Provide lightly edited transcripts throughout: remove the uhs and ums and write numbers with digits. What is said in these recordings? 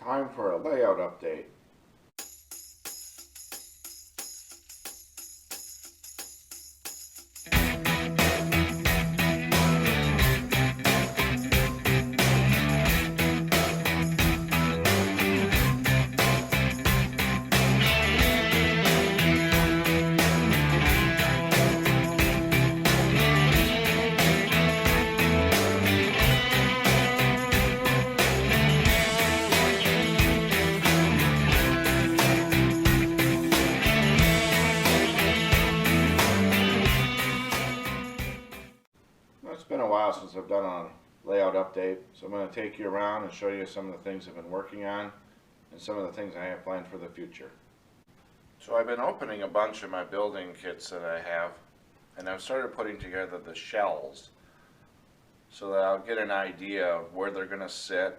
Time for a layout update. It's been a while since I've done a layout update, so I'm going to take you around and show you some of the things I've been working on and some of the things I have planned for the future. So I've been opening a bunch of my building kits that I have, and I've started putting together the shells so that I'll get an idea of where they're going to sit,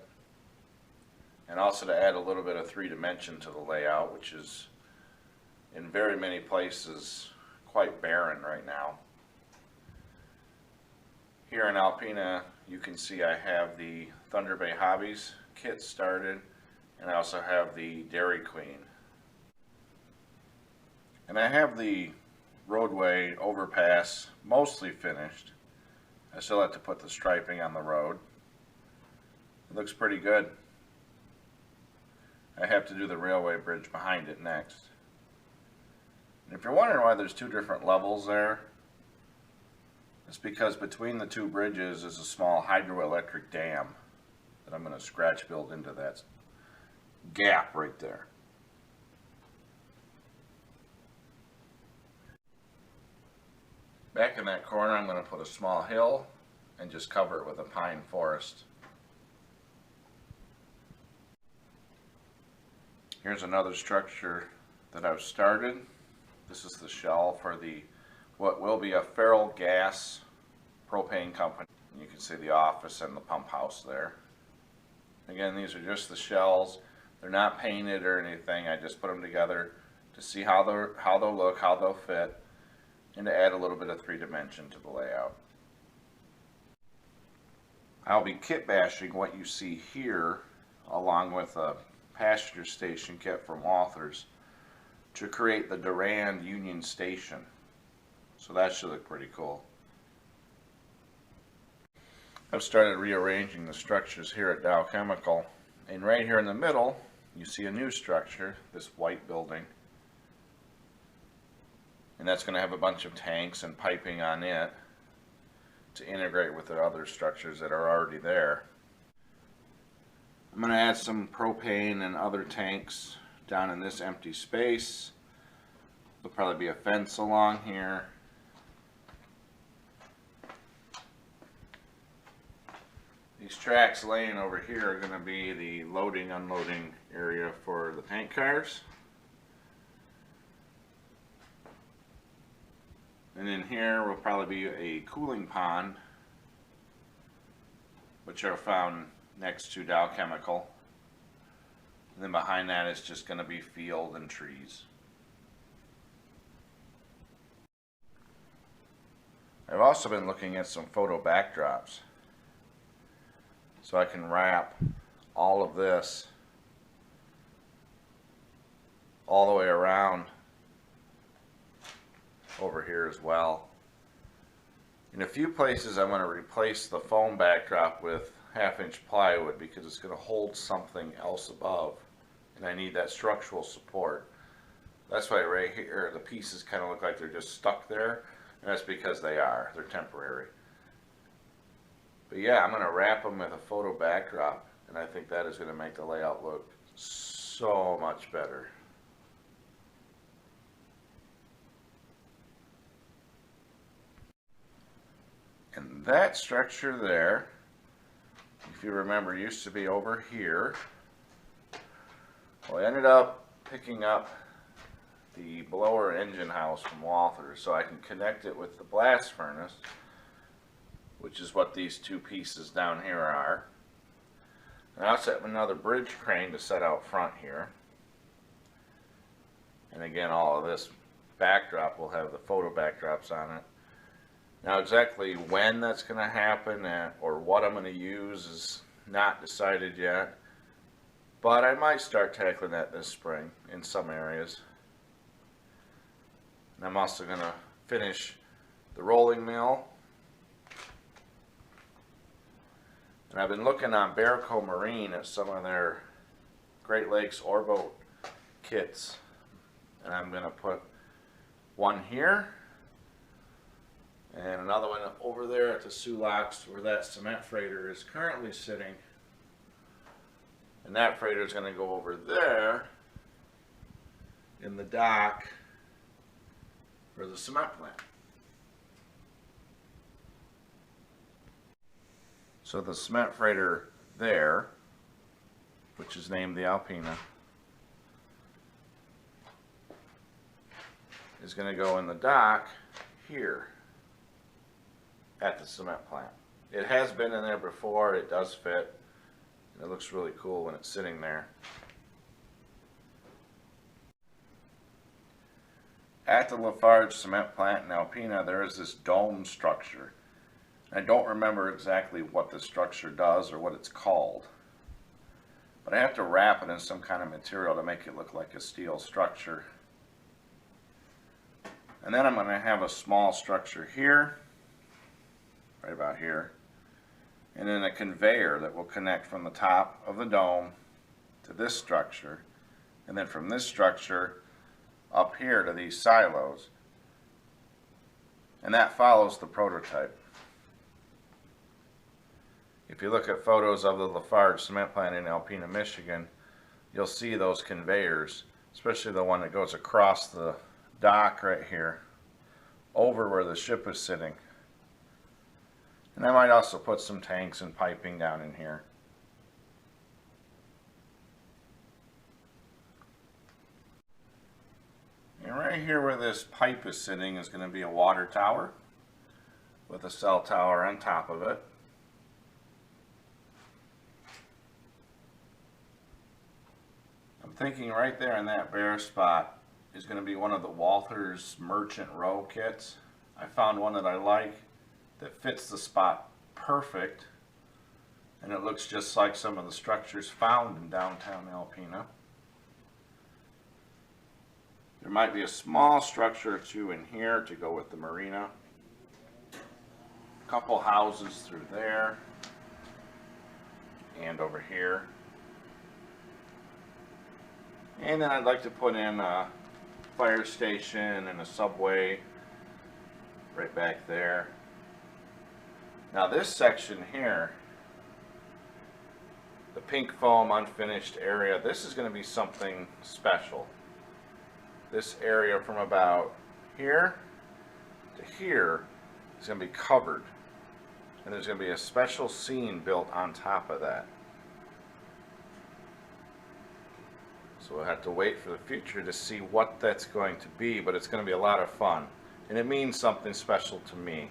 and also to add a little bit of three-dimension to the layout, which is in very many places quite barren right now. Here in Alpena, you can see I have the Thunder Bay Hobbies kit started, and I also have the Dairy Queen. And I have the roadway overpass mostly finished. I still have to put the striping on the road. It looks pretty good. I have to do the railway bridge behind it next. And if you're wondering why there's two different levels there, it's because between the two bridges is a small hydroelectric dam that I'm going to scratch build into that gap right there. Back in that corner, I'm going to put a small hill and just cover it with a pine forest. Here's another structure that I've started. This is the shell for what will be a feral gas propane company. You can see the office and the pump house there. Again, these are just the shells. They're not painted or anything. I just put them together to see how they'll look, how they'll fit, and to add a little bit of three-dimension to the layout. I'll be kit bashing what you see here along with a passenger station kit from Authors to create the Durand Union Station. So that should look pretty cool. I've started rearranging the structures here at Dow Chemical, and right here in the middle you see a new structure, this white building, and that's going to have a bunch of tanks and piping on it to integrate with the other structures that are already there. I'm going to add some propane and other tanks down in this empty space. There'll probably be a fence along here. These tracks laying over here are going to be the loading unloading area for the tank cars. And in here will probably be a cooling pond, which are found next to Dow Chemical. And then behind that is just going to be field and trees. I've also been looking at some photo backdrops, so I can wrap all of this all the way around over here as well. In a few places I'm going to replace the foam backdrop with 1/2-inch plywood because it's going to hold something else above, and I need that structural support. That's why right here the pieces kind of look like they're just stuck there, and that's because they're temporary. But yeah, I'm going to wrap them with a photo backdrop, and I think that is going to make the layout look so much better. And that structure there, if you remember, used to be over here. Well, I ended up picking up the blower engine house from Walther so I can connect it with the blast furnace, which is what these two pieces down here are. And I also have another bridge crane to set out front here. And again, all of this backdrop will have the photo backdrops on it. Now exactly when that's going to happen or what I'm going to use is not decided yet. But I might start tackling that this spring in some areas. And I'm also going to finish the rolling mill. And I've been looking on Bearco Marine at some of their Great Lakes Orboat kits. And I'm going to put one here and another one over there at the Sulaks where that cement freighter is currently sitting. And that freighter is going to go over there in the dock for the cement plant. So the cement freighter there, which is named the Alpena, is going to go in the dock here at the cement plant. It has been in there before. It does fit. It looks really cool when it's sitting there. At the Lafarge cement plant in Alpena, there is this dome structure. I don't remember exactly what the structure does or what it's called, but I have to wrap it in some kind of material to make it look like a steel structure. And then I'm going to have a small structure here, right about here, and then a conveyor that will connect from the top of the dome to this structure, and then from this structure up here to these silos. And that follows the prototype. If you look at photos of the Lafarge cement plant in Alpena, Michigan, you'll see those conveyors, especially the one that goes across the dock right here over where the ship is sitting. And I might also put some tanks and piping down in here. And right here where this pipe is sitting is going to be a water tower with a cell tower on top of it. I'm thinking right there in that bare spot is going to be one of the Walthers Merchant Row kits. I found one that I like that fits the spot perfect, and it looks just like some of the structures found in downtown Alpena. There might be a small structure or two in here to go with the marina. A couple houses through there and over here. And then I'd like to put in a fire station and a subway right back there. Now this section here, the pink foam unfinished area, this is going to be something special. This area from about here to here is going to be covered, and there's going to be a special scene built on top of that. So we'll have to wait for the future to see what that's going to be, but it's going to be a lot of fun, and it means something special to me.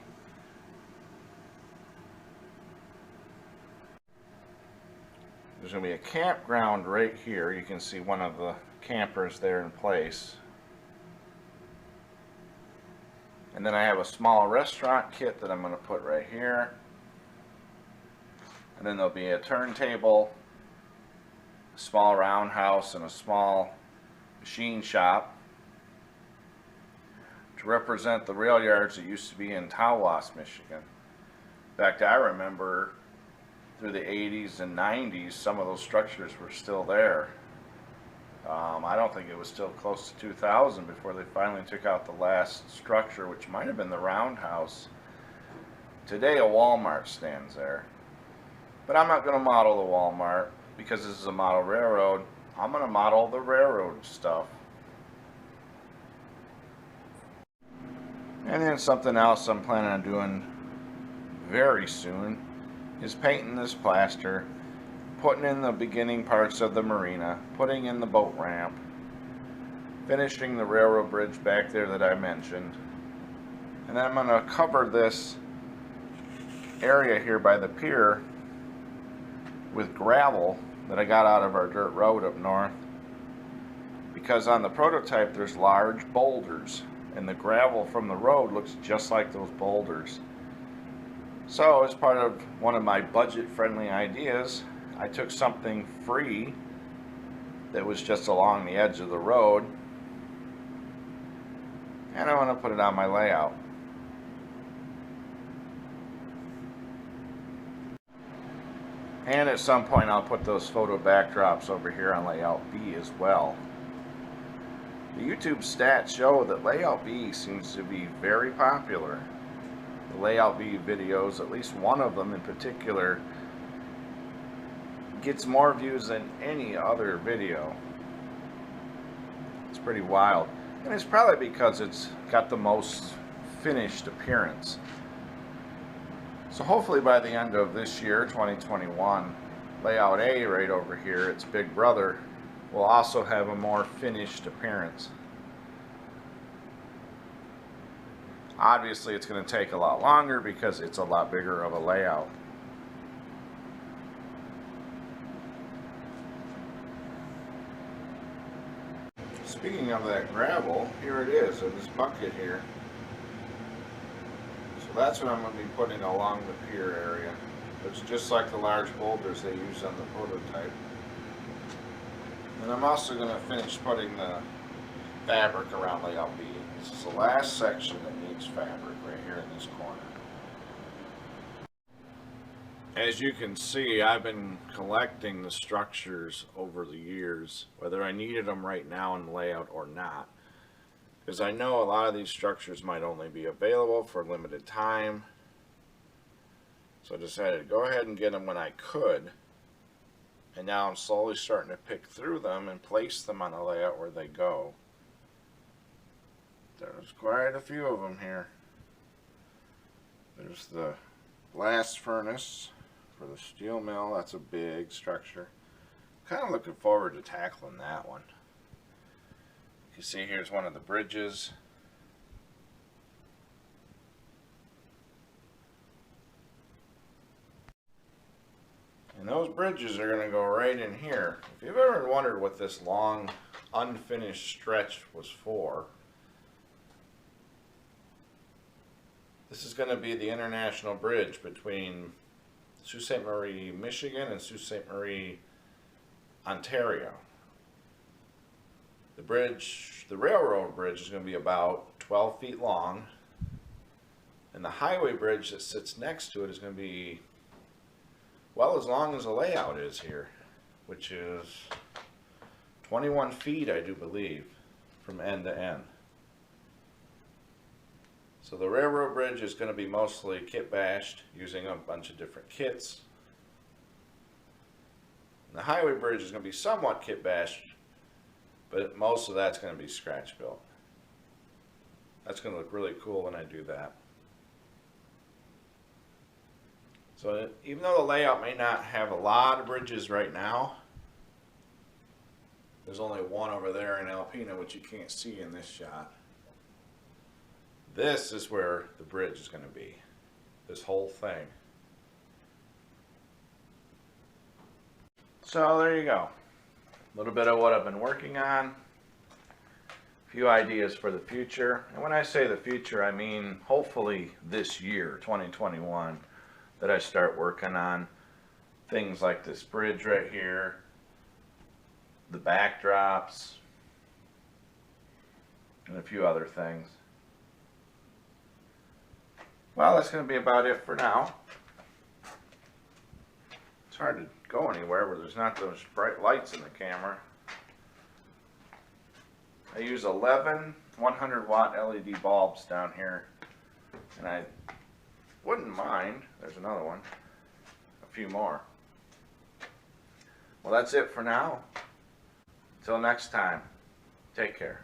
There's going to be a campground right here. You can see one of the campers there in place. And then I have a small restaurant kit that I'm going to put right here. And then there'll be a turntable, a small roundhouse, and a small machine shop to represent the rail yards that used to be in Tawas, Michigan. In fact, I remember through the 80s and 90s, some of those structures were still there. I don't think it was still close to 2000 before they finally took out the last structure, which might have been the roundhouse. Today a Walmart stands there. But I'm not going to model the Walmart because this is a model railroad. I'm going to model the railroad stuff. And then something else I'm planning on doing very soon is painting this plaster, putting in the beginning parts of the marina, putting in the boat ramp, finishing the railroad bridge back there that I mentioned. And then I'm going to cover this area here by the pier with gravel that I got out of our dirt road up north, because on the prototype there's large boulders and the gravel from the road looks just like those boulders. So as part of one of my budget friendly ideas, I took something free that was just along the edge of the road, and I want to put it on my layout. And at some point I'll put those photo backdrops over here on layout B as well. The YouTube stats show that layout B seems to be very popular. The layout B videos, at least one of them in particular, gets more views than any other video. It's pretty wild. And it's probably because it's got the most finished appearance. So hopefully by the end of this year, 2021, layout A right over here, its big brother, will also have a more finished appearance. Obviously it's going to take a lot longer because it's a lot bigger of a layout. Speaking of that gravel, here it is in this bucket here. So that's what I'm going to be putting along the pier area. It's just like the large boulders they use on the prototype. And I'm also going to finish putting the fabric around layout B. This is the last section that needs fabric right here in this corner. As you can see, I've been collecting the structures over the years, whether I needed them right now in the layout or not. Because I know a lot of these structures might only be available for a limited time. So I decided to go ahead and get them when I could. And now I'm slowly starting to pick through them and place them on a layout where they go. There's quite a few of them here. There's the blast furnace for the steel mill. That's a big structure. Kind of looking forward to tackling that one. You see, here's one of the bridges. And those bridges are going to go right in here. If you've ever wondered what this long unfinished stretch was for, this is going to be the international bridge between Sault Ste. Marie, Michigan and Sault Ste. Marie, Ontario. The bridge, the railroad bridge, is going to be about 12 feet long, and the highway bridge that sits next to it is going to be, well, as long as the layout is here, which is 21 feet, I do believe, from end to end. So the railroad bridge is going to be mostly kit bashed, using a bunch of different kits. And the highway bridge is going to be somewhat kit bashed, but most of that's going to be scratch built. That's going to look really cool when I do that. So even though the layout may not have a lot of bridges right now, there's only one over there in Alpena, which you can't see in this shot. This is where the bridge is going to be, this whole thing. So there you go. A little bit of what I've been working on, a few ideas for the future. And when I say the future, I mean hopefully this year, 2021, that I start working on things like this bridge right here, the backdrops, and a few other things. Well, that's going to be about it for now. It's hard to go anywhere where there's not those bright lights in the camera. I use 11 100-watt LED bulbs down here, and I wouldn't mind, there's another one, a few more. Well, that's it for now. Till next time, take care.